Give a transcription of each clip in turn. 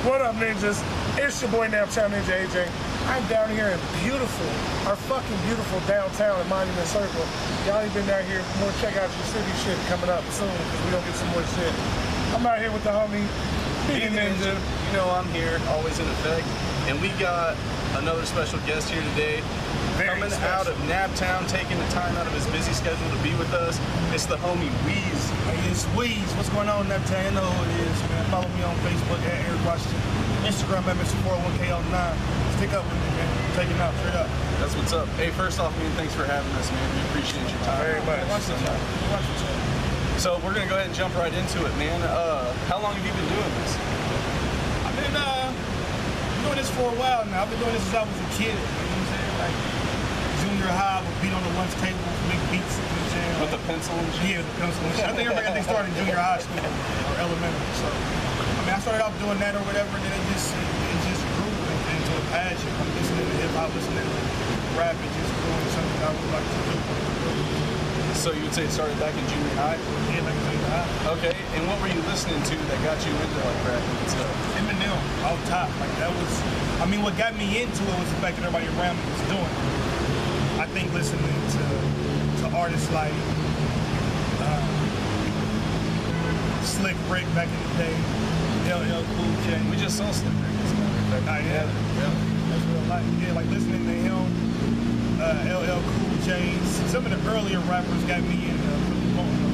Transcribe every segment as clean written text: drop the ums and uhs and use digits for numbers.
What up, ninjas? It's your boy, Naptown Ninja AJ. I'm down here in our fucking beautiful downtown in Monument Circle. Y'all ain't been down here. More check out your city shit coming up soon because we don't get some more shit. I'm out here with the homie, Big Ninja. You know I'm here, always in effect. And we got another special guest here today. Coming out of Naptown, taking the time out of his busy schedule to be with us. It's the homie Weez. Hey, it's Weez. What's going on, Naptown? You know who it is, man. Follow me on Facebook at Eric Washington. Instagram at Mr401K09. Stick up with me, man. Take it out, straight up. That's what's up. Hey, first off, man, thanks for having us, man. We appreciate your time. Very much. Watch the time. Watch the time. So we're gonna go ahead and jump right into it, man. How long have you been doing this? I've been doing this for a while now. I've been doing this since I was a kid. You know what I'm saying? Like junior high, I would beat on the lunch table, make beats. You know what I'm saying? With the pencil and shit? Yeah, with the pencil and shit. I think everybody got they started in junior high school or elementary. So I mean, I started off doing that or whatever, and then it just grew into a passion. I'm listening to hip hop, listening to rap, it just grew into something I would like to do. So you would say it started back in junior high? Yeah, like junior high. Okay, and what were you listening to that got you into like rapping and stuff? Eminem, off top. Like that was, I mean, what got me into it was the fact that everybody around me was doing it. I think listening to artists like Slick Rick back in the day, LL Cool J. We just saw Slick Rick. Yeah, that's real life. Yeah, like listening to him, LL Cool J. Some of the earlier rappers got me into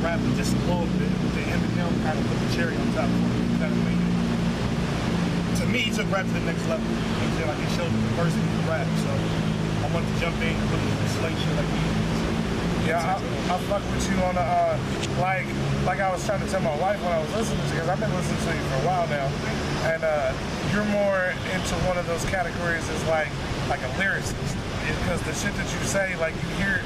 rapping just a little bit. The Eminem kind of put the cherry on top of it. Kind of made it. To me, he took rap to the next level. You know what I'm saying? Like it showed the diversity of rap. So I wanted to jump in and put it in slate shit like he is. Yeah, I fuck with you on the, like I was trying to tell my wife when I was listening to you, because I've been listening to you for a while now, and you're more into one of those categories as like a lyricist, because the shit that you say, like you hear,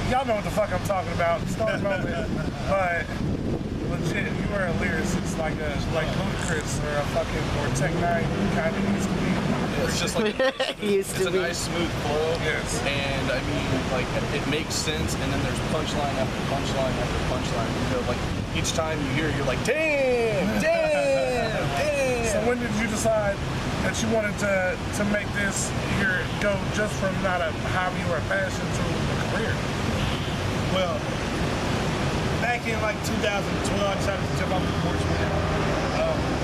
y'all know what the fuck I'm talking about, start moment, but legit, you are a lyricist, like Ludacris or a fucking, or Tech Nine kind of used to be. It's just like it's a nice smooth flow, yes. And I mean, like it makes sense, and then there's punchline after punchline after punchline. You know, like each time you hear it, you're like, damn. So when did you decide that you wanted to make this go just from not a hobby or a passion to a career? Well, back in like 2012, I decided to jump off the porch, man.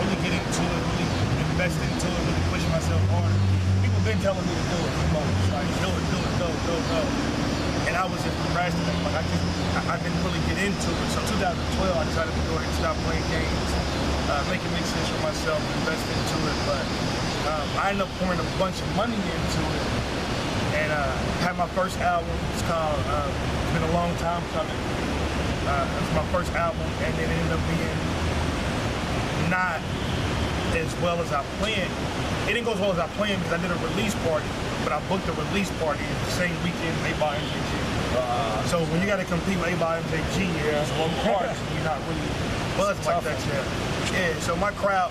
Really get into it, really invest into it, really push myself harder. People been telling me to do it for months, like do it, go. And I was just procrastinating. Like I didn't really get into it. So 2012, I decided to go ahead and stop playing games, making mixes for myself, invest into it. But I ended up pouring a bunch of money into it, and had my first album. It's called. It's been a long time coming. It was my first album, and it ended up being not as well as I planned. It didn't go as well as I planned because I did a release party, but I booked a release party the same weekend as A-by-MJG. So when you got to compete with A-by-MJG, it's one part, you're not really buzzed like that yet. Yeah, so my crowd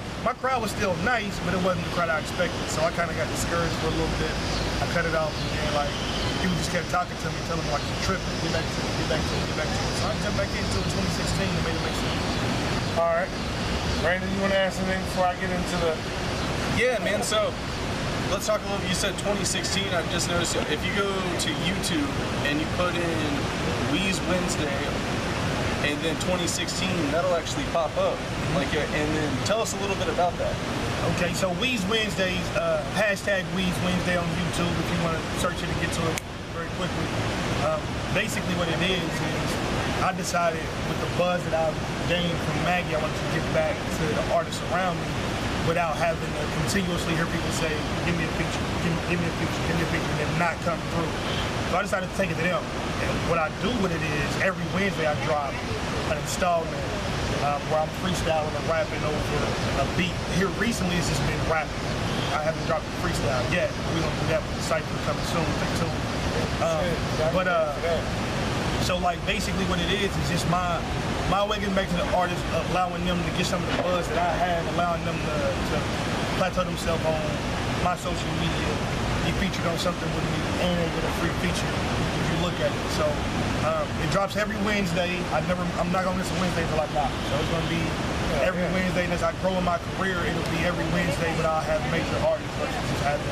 was still nice, but it wasn't the crowd I expected. So I kind of got discouraged for a little bit. I cut it off, and then like people just kept talking to me, telling me like you're tripping, get back to it. So I jumped back into it 2016 and made it make sense. All right. Brandon, you want to ask anything before I get into the... Yeah, man, so let's talk a little, you said 2016, I've just noticed, if you go to YouTube and you put in Weez Wednesday and then 2016, that'll actually pop up. Like, and then tell us a little bit about that. Okay, so Weez Wednesdays, hashtag Weez Wednesday on YouTube if you want to search it and get to it very quickly. Basically what it is I decided with the buzz that I've gained from Maggie, I wanted to give back to the artists around me without having to continuously hear people say, give me a feature, give me a feature, and then not come through. So I decided to take it to them. And what I do with it is every Wednesday I drop an installment where I'm freestyling and rapping over a beat. Here recently it's just been rapping. I haven't dropped a freestyle yet. We're gonna do that with the cypher coming soon, stay tuned. So like basically what it is just my way getting back to the artists, allowing them to get some of the buzz that I had, allowing them to plateau themselves on my social media, be featured on something with me, and they get a free feature. If you look at it. So it drops every Wednesday. I'm not gonna miss a Wednesday till I die. So it's gonna be every Wednesday. And as I grow in my career, it'll be every Wednesday, but I'll have major artists versus just having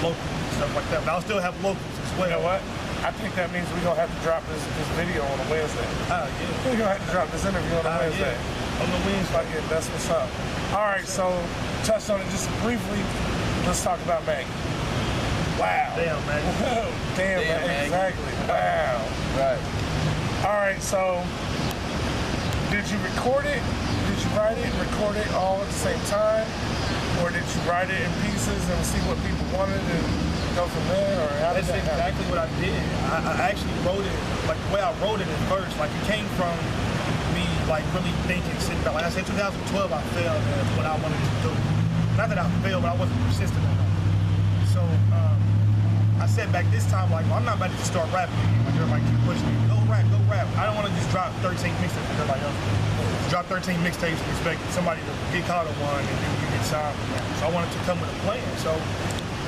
locals and stuff like that. But I'll still have locals as well. You know what? I think that means we're gonna have to drop this video on a Wednesday. Yeah. We're gonna have to drop this interview on a Wednesday. Yeah. On the Wednesday. Fuck it, that's what's up. All right, so touched on it just briefly. Let's talk about Maggie. Wow. Damn, man. Damn, man. Exactly. Wow. Right. All right, so did you record it? Did you write it and record it all at the same time? Or did you write it in pieces and see what people wanted and go from there? Or how did That's that happen? exactly what I did. I actually wrote it, like the way I wrote it at first, like it came from me like really thinking, sitting back. Like I said, 2012 I failed at what I wanted to do. Not that I failed, but I wasn't persistent enough. So I said back this time, like, well, I'm not about to just start rapping again. Like everybody keep pushing me, go rap, go rap. I don't want to just drop 13 mixtapes like everybody else. Drop 13 mixtapes and expect somebody to get caught on one and then you get signed. So I wanted to come with a plan. So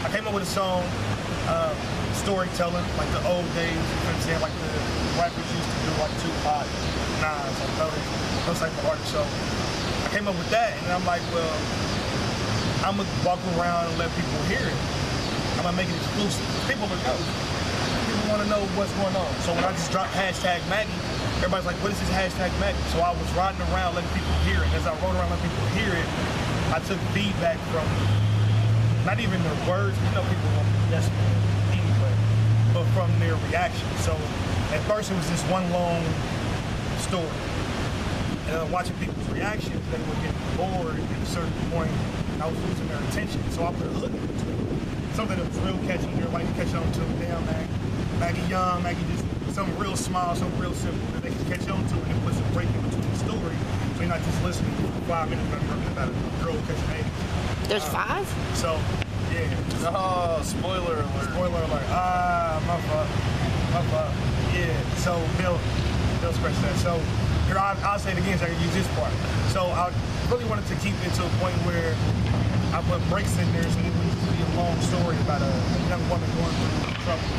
I came up with a song, storytelling, like the old days, you know what I'm saying, like the rappers used to do, like Tupac, Nas, like those type of artists. So I came up with that, and I'm like, well, I'm gonna walk around and let people hear it. I'm gonna make it exclusive. People are nosy. People want to know what's going on. So when I just dropped #Maggie, everybody's like, what is this #Maggie? So I was riding around letting people hear it. As I rode around letting people hear it, I took feedback from not even their words, you know, people won't be desperate anyway, but from their reaction. So at first it was just one long story. And watching people's reactions, they were getting bored at a certain point. I was losing their attention, so I put a hook into it. Something that was real catchy, everybody catch on to. Damn, Maggie Young, Maggie just something real small, something real simple that they can catch on to, and then put some break in between the story. So you're not just listening for 5 minutes about a girl catching AIDS. There's 5? So, yeah. Oh, spoiler alert. Spoiler alert. My fault. Yeah. So they'll scratch that. So here I'll say it again so I can use this part. So I really wanted to keep it to a point where I put breaks in there so it wouldn't just be a long story about a young woman going through trouble.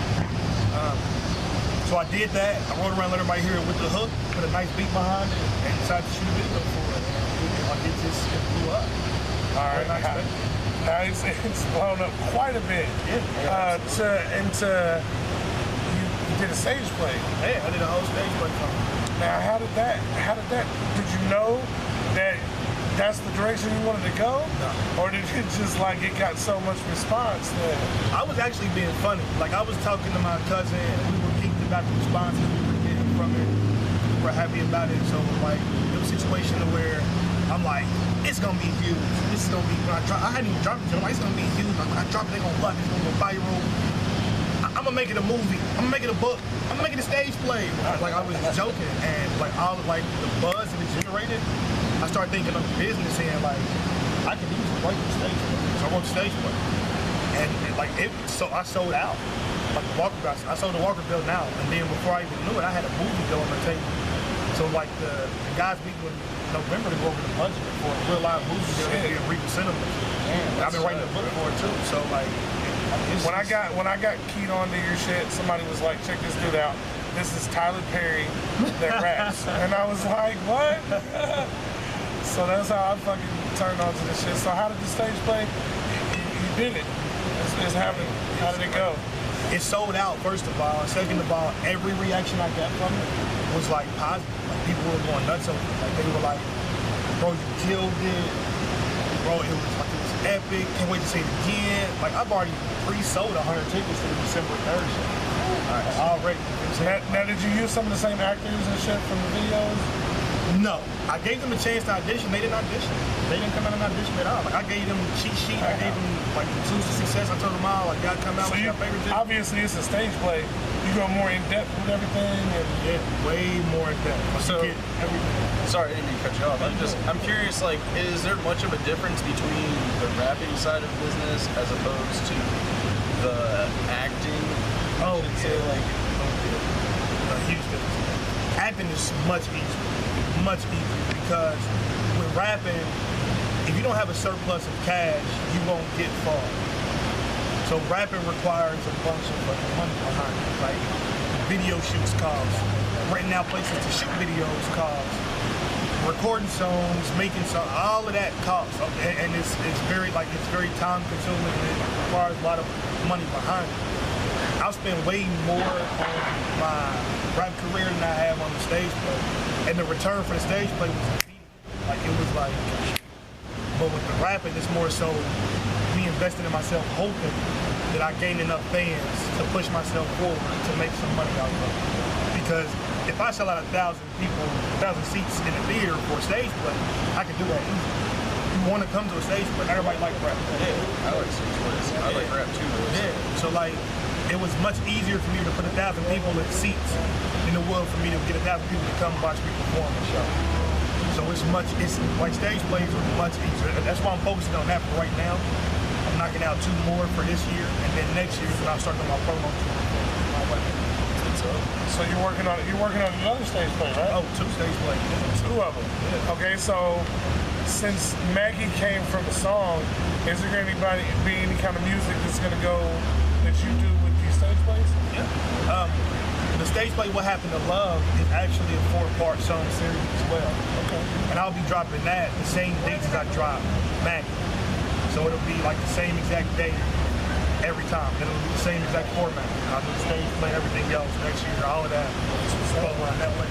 So I did that. I rode around, let everybody hear it with the hook, put a nice beat behind it, and decided to shoot a video for it. And it blew up. All right. Now it's blown up quite a bit. Yeah. You did a stage play. Yeah, I did a whole stage play for it. Now how did that, did you know that that's the direction you wanted to go? No. Or did it just like it got so much response that? I was actually being funny. Like I was talking to my cousin and we were geeked about the responses we were getting from it. We were happy about it. So like it was a situation where I'm like, it's gonna be huge. This is gonna be, when I drop, I hadn't even dropped it, it's gonna be huge. Like when I drop it, they're gonna love it, it's gonna go viral. I'm gonna make it a movie. I'm gonna make it a book. I'm gonna make it a stage play. Like I was joking, and like all like the buzz that it generated, I started thinking of the business and like I could easily write the stage play. So I wrote the stage play, and like it. So I sold out. Like the Walker Bill, I sold the Walker Bill now, and then before I even knew it, I had a movie bill on the table. So like the guys meeting in November to go over the budget for a real live movie deal in Regal Cinemas. I've been writing a book for it too. So like. When I got keyed onto your shit, somebody was like, check this dude out. This is Tyler Perry that raps. And I was like, what? So that's how I fucking turned on to this shit. So how did the stage play? You did it. It's happening. How did it go? It sold out, first of all. And second of all, every reaction I got from it was like positive. Like people were going nuts over it. Like they were like, bro, you killed it. Bro, it was epic. Can't wait to see it again. Like I've already pre-sold 100 tickets to the December 3rd show. Like, already. Now, did you use some of the same actors and shit from the videos? No. I gave them a chance to audition. They didn't audition. They didn't come out and audition at all. Like I gave them a cheat sheet. I gave them like the tools to success. I told them all like y'all come out with your favorite ticket. Obviously it's a stage play. You go more in depth with everything and yeah, way more in depth. So you get everything. Sorry, I didn't mean to cut you off. I'm curious, like, is there much of a difference between the rapping side of business as opposed to the acting? Oh, I should say, like, a huge difference. Acting is much easier because with rapping, if you don't have a surplus of cash, you won't get far. So rapping requires a bunch of money behind it. Like video shoots cost, renting out places to shoot videos cost, recording songs, making songs, all of that costs, and it's very time consuming and it requires a lot of money behind it. I'll spend way more on my rap career than I have on the stage play, and the return for the stage play was immediate. Like it was like, but with the rapping, it's more so me investing in myself, hoping that I gain enough fans to push myself forward to make some money out of it. Because if I sell out 1,000 seats in a theater for a stage play, I can do that easily. You want to come to a stage play, everybody like rap. Yeah, I like stage plays. I like rap too. Yeah, so like, it was much easier for me to put 1,000 people in seats than it would for me to get 1,000 people to come watch me perform the show. So it's like stage plays are much easier. That's why I'm focusing on that for right now. I'm knocking out 2 more for this year, and then next year when I'll start on my promo tour. So you're working on another stage play, right? Oh, 2 stage plays. 2 of them. Yeah. Okay, so since Maggie came from a song, is there going to be any kind of music that's going to go that you do with these stage plays? Yeah. The stage play What Happened to Love is actually a 4-part song series as well. Okay. And I'll be dropping that the same dates as I drop Maggie. So it'll be like the same exact day every time. It'll be the same exact format. I'll do the stage play, everything else next year, all of that. That way.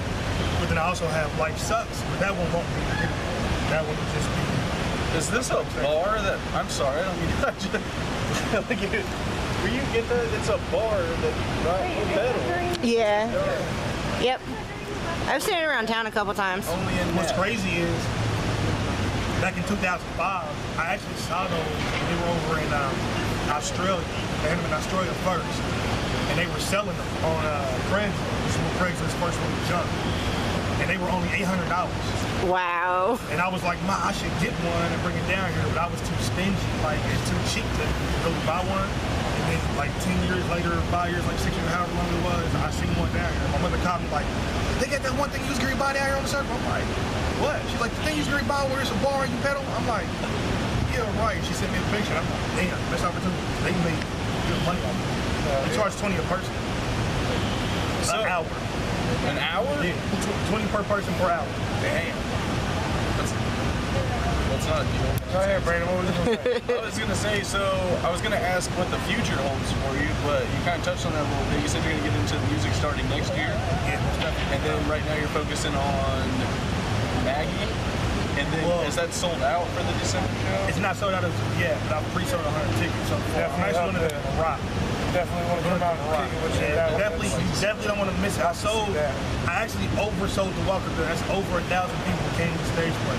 But then I also have Life Sucks, but that one won't be the video. That one will just be. Is this a bar that? I'm sorry, I don't mean to just like it. Where you get that? It's a bar that right metal. Yeah. Yep. I've seen it around town a couple times. Only in What's that. crazy is, back in 2005, I actually saw those. They were over in Australia. They had them in Australia first, and they were selling them on Craigslist. This is when Craigslist first really jumped, and they were only $800. Wow. And I was like, Ma, I should get one and bring it down here, but I was too stingy. Like, it's too cheap to really buy one. And then, like, 10 years later, 5 years, like 6 years, however long it was, I seen one down here. My mother called me like, they got that one thing you was going to buy down here on the circle? I'm like, what? She's like, the thing you was going to buy where it's a bar and you pedal? I'm like, yeah, right. She sent me a picture. I'm like, damn, best opportunity. They made good money on it. They charge 20 a person. So, An hour. An hour? Yeah, 20 per person per hour. Damn. That's not a deal. Go ahead, Brandon. What was you going to say? I was gonna say, so I was gonna ask what the future holds for you, but you kind of touched on that a little bit. You said you're gonna get into the music starting next year. Yeah, most definitely. And then right now you're focusing on Maggie. And then is that sold out for the December show? It's not sold out as of yet, but I've pre-sold 100 tickets so far. I'm actually going to rock. Definitely want to come out and kick it with you. You definitely don't want to miss it. I actually oversold the Walker. That's over 1,000 people came to the stage play.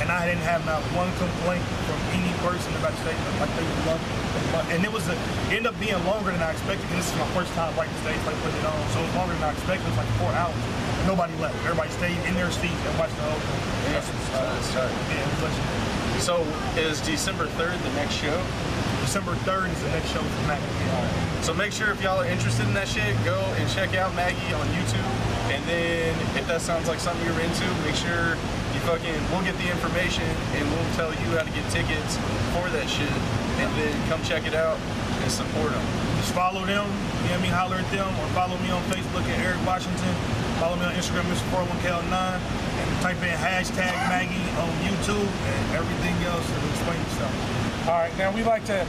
And I didn't have not one complaint from any person about the stage play. Like, they loved it. And it ended up being longer than I expected, because this is my first time writing the stage play, putting it on. So it was longer than I expected. It was like 4 hours. Nobody left. Everybody stayed in their seats and watched the whole thing. That's right. Yeah, it was legendary. So is December 3rd the next show? December 3rd is the next show for Maggie. So make sure if y'all are interested in that shit, go and check out Maggie on YouTube. And then if that sounds like something you're into, make sure we'll get the information and we'll tell you how to get tickets for that shit. And then come check it out and support them. Just follow them, you know what I mean, holler at them, or follow me on Facebook at Eric Washington. Follow me on Instagram, Mr. 401KL9, and type in hashtag Maggie on YouTube and everything else to explain yourself. All right, now we got that,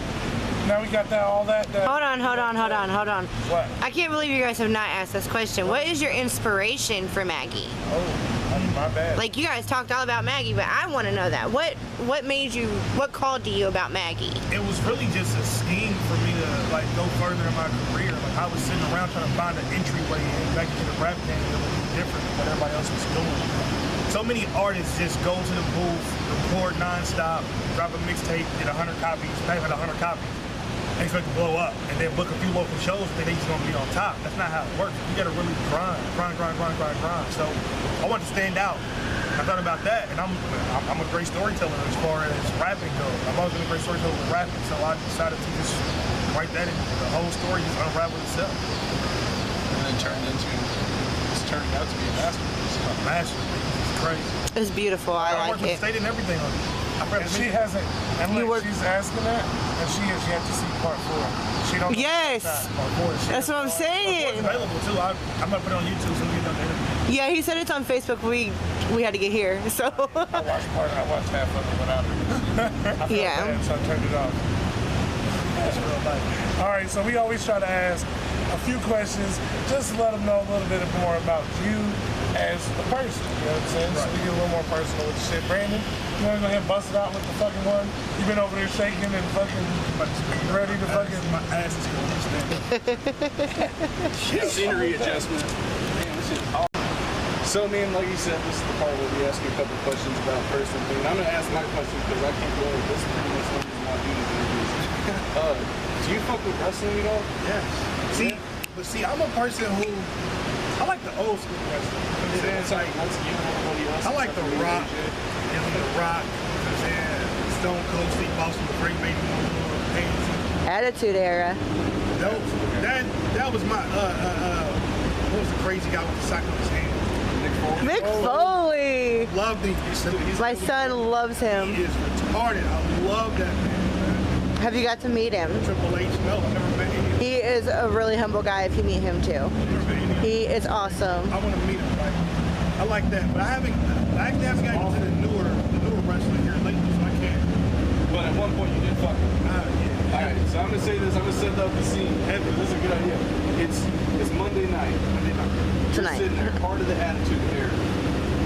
all that. Hold on. What? I can't believe you guys have not asked this question. What is your inspiration for Maggie? Oh, my bad. Like, you guys talked all about Maggie, but I want to know that. What called to you about Maggie? It was really just a scheme for me to like go further in my career. Like, I was sitting around trying to find an entryway back into the rap game that was different than what everybody else was doing. So many artists just go to the booth, record nonstop, drop a mixtape, get 100 copies, pay for the 100 copies, and expect to blow up, and then book a few local shows and they just gonna be on top. That's not how it works. You gotta really grind. So I want to stand out. I thought about that, and I'm a great storyteller as far as rapping goes. I've always been a great storyteller with rapping, so I decided to just write that in. The whole story just unraveled itself. And then it's turning out to be a masterpiece. A masterpiece. crazy. It's beautiful. I work like with the it. state and everything on it. And she hasn't, and You look, work- she's asking that, and she has yet to see part 4. She don't know Yes. part 4. That's what I'm It's saying. available too. I'm gonna put it on YouTube so we get on the interview. Yeah, he said it's on Facebook. We had to get here, so I watched half of it without her. I felt Yeah. bad, so I turned it off. That's real life. All right, so we always try to ask a few questions just to let them know a little bit more about you as a person. You know what I'm saying? So we get a little more personal with the shit. Brandon, you want to go ahead and bust it out with the fucking one? You've been over there shaking and fucking ready to fucking... My ass is going to stand. Scenery adjustment. Man, this is awesome. So, man, like you said, this is the part where we ask you a couple questions about personal things. I'm going to ask my question because I can't go over this. Is pretty much the reason why I do these interviews. Do you fuck with wrestling at all? Yes. See, I'm a person who I like the old school wrestling. It's like, what's you, nobody else? I like The Rock. The Rock. Stone Cold Steve Austin, the Great Baby Moon, Attitude Era. That was my what was the crazy guy with the sock in his hand? Mick Foley. Loved him. My son loves him. He is retarded. I love that man. Have you got to meet him? Triple H, no, I've never met any of them. He is a really humble guy if you meet him too. Never met any of them. He is awesome. I want to meet him. Like, I like that, but I actually haven't gotten into the newer wrestling here lately, so I can't. But at one point you did fuck with. Yeah. All right, so I'm gonna say this. I'm gonna set up the scene. This is a good idea. It's Monday night. You're Tonight. sitting there, part of the Attitude Era.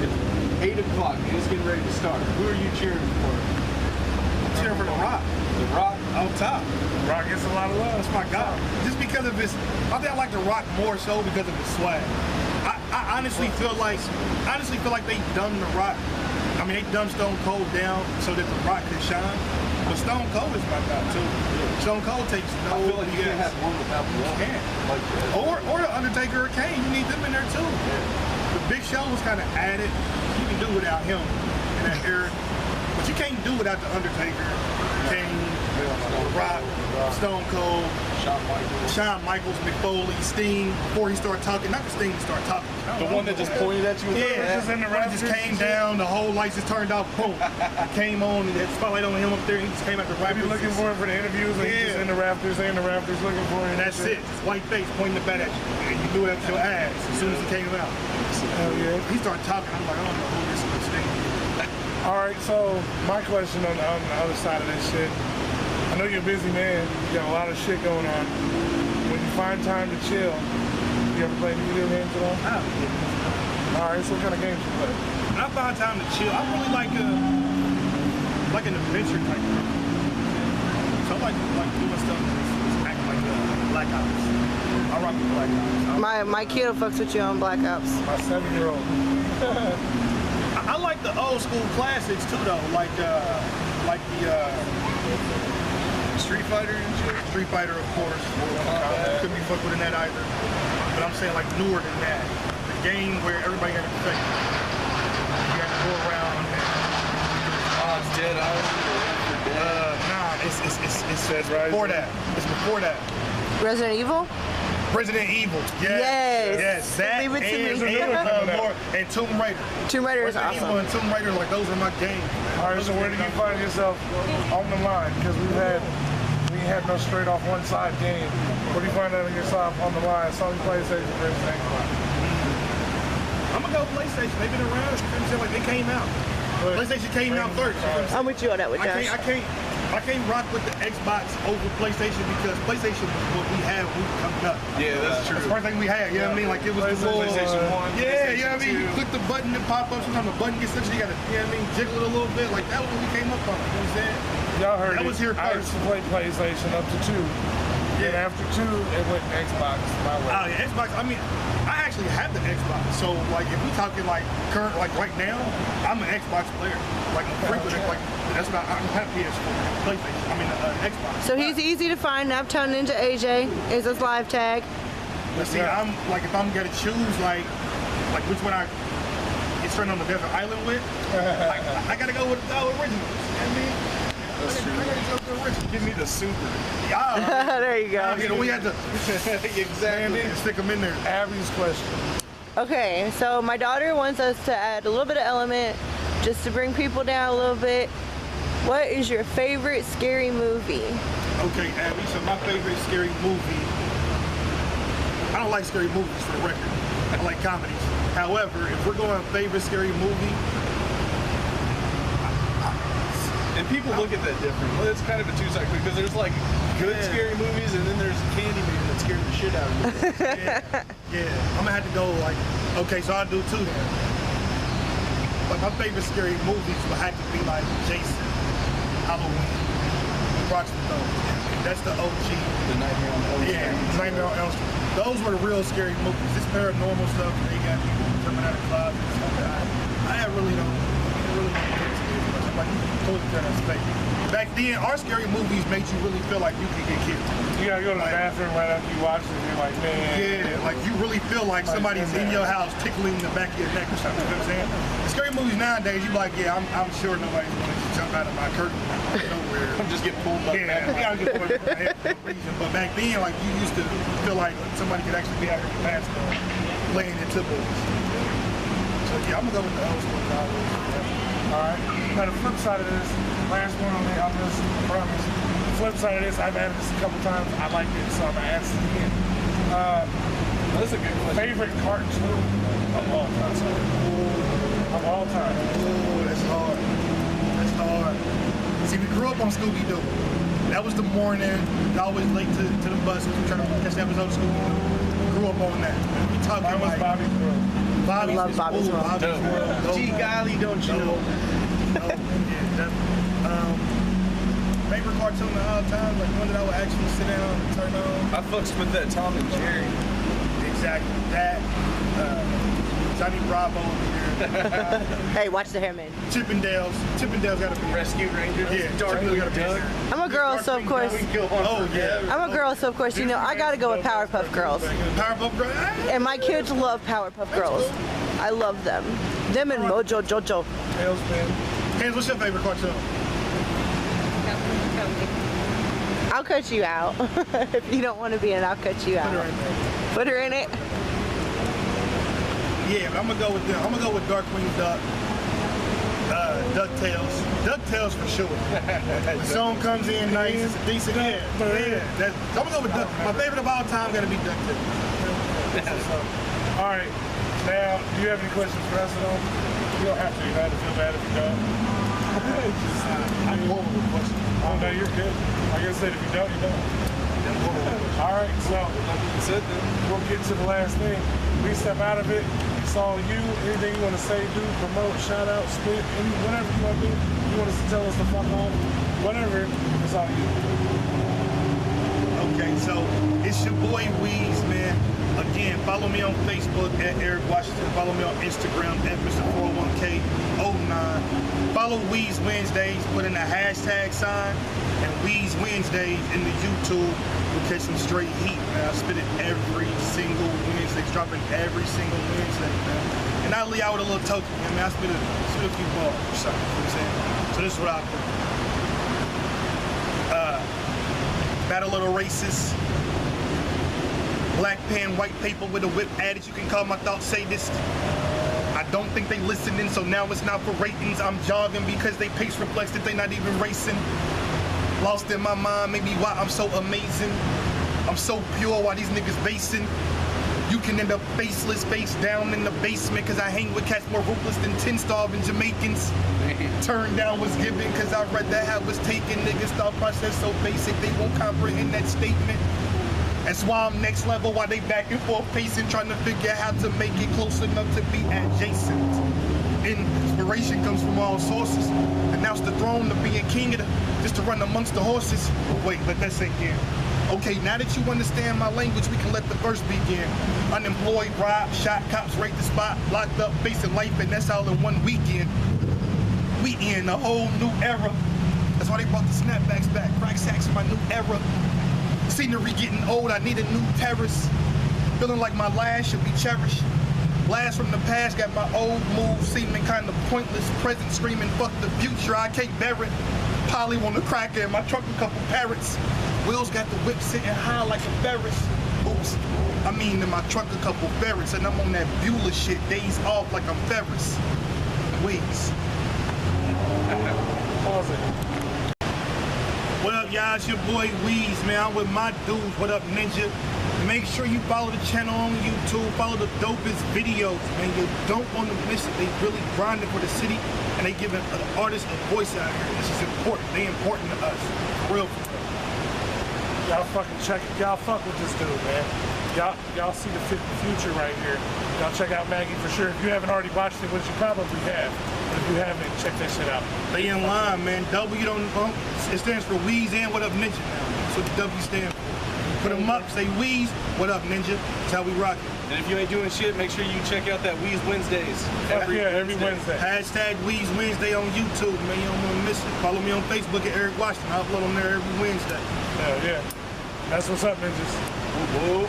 It's 8 o'clock, and it's getting ready to start. Who are you cheering for? I'm cheering for The Rock. The Rock. On top. Rock gets a lot of love. That's my guy. Just because of his, I think I like The Rock more so because of his swag. I honestly feel like they dumbed The Rock. I mean, they dumbed Stone Cold down so that The Rock could shine. But Stone Cold is my guy too. Stone Cold takes no. I feel like you can't have one without the other. Can't. Like, Or the Undertaker or Kane. You need them in there too. The Big Show was kind of added. You can do without him in that era, but you can't do without the Undertaker, Kane, The Rock, Stone Cold, Shawn Michaels, Mick Foley, Sting. Before he started talking, not the Sting he started talking. the one that just pointed at you. Yeah, just in the when it just came down, the whole lights just turned off, boom. Came on, and that spotlight on him up there, and he just came out the I rafters. be looking for him for the interviews, and he's just in the rafters, looking for him. And that's it, just white face pointing the bat at you. And you do it with your ass as soon as he came out. Hell yeah. He started talking, I'm like, I don't know who this is. All right, so my question on the other side of this shit. I know you're a busy man. You got a lot of shit going on. When you find time to chill, you ever play any video games at all? All right, so what kind of games you play? When I find time to chill, I'm really like an adventure type person. So I like doing stuff that's acting like Black Ops. I rock with Black Ops. My kiddo fucks with you on Black Ops. My 7-year-old. I like the old school classics too, though. Like the Street Fighter and shit. Street Fighter, of course. Couldn't be fucked with in that either. But I'm saying like newer than that. The game where everybody got to protect. You got to go around. It's Dead Island. Nah, it's Dead Rising. before that. It's before that. Resident Evil? Resident Evil. Yes. That Leave it to me. and Tomb Raider. Tomb Raider is Resident Evil awesome. and Tomb Raider, like those are my games. All right, so where do you find yourself on the line? Because we had no straight off one side game. Where do you find yourself on the line? Sony PlayStation versus Xbox. I'm gonna go PlayStation. They've been around. Like they came out. PlayStation came out first. I'm with you on that with Josh. I can't rock with the Xbox over PlayStation because PlayStation was what we had when we were coming up. Yeah, that's true. That's the first thing we had, you know what I mean? Like it was the little, PlayStation 1. yeah, you know what I mean? You 2. click the button and pop up. Sometimes the button gets touched, you gotta, you know what I mean? Jiggle it a little bit. Like that was when we came up on it. You know what I'm saying? Y'all heard That it. was here I first. used to play PlayStation up to 2. Then after 2, it went to Xbox my way. Oh yeah, Xbox. I mean, I actually have the Xbox. So like, if we talking like current, like right now, I'm an Xbox player. Like I'm frequent. Like that's what I'm have PS4, PlayStation. I mean, Xbox. So he's easy to find. Uptown Ninja AJ is his live tag. But see, I'm like, if I'm gonna choose like which one I get straight on the desert island with, I gotta go with the original. You know what I mean? That's true. I gotta go with the original. Give me the super. Yeah. There you go. You know, we had to Exactly. stick them in there. Abby's question. Okay, so my daughter wants us to add a little bit of element just to bring people down a little bit. What is your favorite scary movie? Okay, Abby, so my favorite scary movie, I don't like scary movies for the record. I like comedies. However, if we're going favorite scary movie, And people look at that different. Well, it's kind of a two-side because there's like good scary movies, and then there's Candyman that scared the shit out of you. yeah, I'm gonna have to go like, okay, so I'll do two then. But my favorite scary movies would have to be like Jason, Halloween, Rockstar those. That's the OG. The Nightmare on Elm Street. Yeah, Nightmare on Elm Street. Those were the real scary movies. This paranormal stuff, they got people coming out of closets and stuff. I really don't get scared much. I'm like, totally turn on space. Back then, our scary movies made you really feel like you could get killed. You gotta go to the bathroom right after you watch it, and you're like, man. Yeah, like you really feel like somebody's in your house tickling the back of your neck or something. You know what I'm saying? The scary movies nowadays, you like, yeah, I'm sure nobody's going to jump out of my curtain nowhere. I'm just getting pulled up. Yeah, we gotta get pulled up for no reason. But back then, like you used to feel like somebody could actually be out here past laying into bullets. So yeah, I'm gonna go with the old school always. Alright. Now the flip side of this, last one on this, I promise. The flip side of this, I've added this a couple times. I like it, so I'm gonna ask it again. That's a good question. Favorite cartoon of all time. Of all time. Oh, that's hard. That's hard. See, we grew up on Scooby-Doo. That was the morning, always late to the bus, we trying to catch the episode of Scooby-Doo. Grew up on that. We talking That was like Bobby's World. Bobby's, I love Bobby's World. Bobby's World. Gee golly, don't you know? Favorite cartoon of all time, like one that I would actually sit down and turn on. I fucks with that Tom and Jerry. Exactly that. Johnny Bravo over here. Hey, watch the hairman. Chippendales. Chippendales gotta be Rescue Rangers. Yeah, Darkwing gotta be Duck. there. I'm a girl, so of course. Oh yeah. I'm a girl, so of course, you know, I gotta go with Powerpuff Girls. Powerpuff Girls. And my kids love Powerpuff Girls. I love them. Them and Mojo Jojo. Tailspin. Hayes, what's your favorite cartoon? I'll cut you out. If you don't want to be in it, I'll cut you out. Put her in it. Yeah, but I'm gonna go with them. I'm gonna go with Darkwing Duck. DuckTales. DuckTales for sure. The song comes in nice, it's a decent. Yeah. I'm gonna go with Duck. My favorite of all time gotta be DuckTales. Alright. Now, do you have any questions for us at all? You don't have to. You don't have to feel bad if you don't. I'm horrible with questions. Oh, no, you're good. Like I said, if you don't, you don't. Alright, so we'll get to the last thing. We step out of it. It's all you. Anything you want to say, do, promote, shout out, spit, whatever you want to do. You want us to tell us to fuck on, whatever, it's all you. Okay, so it's your boy Weez, man. Again, follow me on Facebook at Eric Washington. Follow me on Instagram at Mr401K09. Follow Weez Wednesdays. Put in the hashtag sign and Weez Wednesdays in the YouTube. We'll catch some straight heat, man. I spit it every single Wednesday. It's dropping every single Wednesday, man. And I'll leave out with a little token. I mean, I spit a few bars or something. You know what I'm saying? So this is what I put. Battle of the Races. Black pen, white paper with a whip added. You can call my thoughts sadist. I don't think they listening, so now it's not for ratings. I'm jogging because they pace reflects that they not even racing. Lost in my mind, maybe why I'm so amazing. I'm so pure while these niggas basing. You can end up faceless, face down in the basement, cause I hang with cats more ruthless than 10 starving Jamaicans. Turned down was given, cause I read that how it was taken. Niggas thought process so basic, they won't comprehend that statement. That's why I'm next level, while they back and forth pacing, trying to figure out how to make it close enough to be adjacent. Inspiration comes from all sources. Announce the throne to being king of the, just to run amongst the horses. Wait, let that sink in. Okay, now that you understand my language, we can let the verse begin. Unemployed, robbed, shot, cops raid the spot, locked up, facing life, and that's all in one weekend. We in a whole new era. That's why they brought the snapbacks back. Crack sacks in my new era. Scenery getting old, I need a new terrace. Feeling like my last should be cherished. Blast from the past, got my old moves seeming kind of pointless. Present screaming, fuck the future, I can't bear it. Polly want a cracker in my trunk, a couple parrots. Will's got the whip sitting high like a Ferris. Oops. I mean, in my truck a couple ferrets, and I'm on that Bueller shit, days off like I'm Ferris. Weez. Pause it. What up, y'all? It's your boy Weez, man. I'm with my dudes. What up, Ninja? Make sure you follow the channel on YouTube. Follow the dopest videos, man. You don't want to miss it. They really grinding for the city, and they giving an artist a voice out here. This is important. They important to us. For real. Y'all fucking check it. Y'all fuck with this dude, man. Y'all see the future right here. Y'all check out Maggie for sure. If you haven't already watched it, which you probably have, but if you haven't, check that shit out. Stay in line, man. W don't it stands for Weez and What Up Ninja now. That's what the W stands for. Put them up, say Weez, What Up Ninja. That's how we rock it. And if you ain't doing shit, make sure you check out that Weez Wednesdays. Every Wednesday. Hashtag Weez Wednesday on YouTube, man. You don't want to miss it. Follow me on Facebook at Eric Washington. I upload on there every Wednesday. Hell yeah. That's what's up, ninjas. Whoa.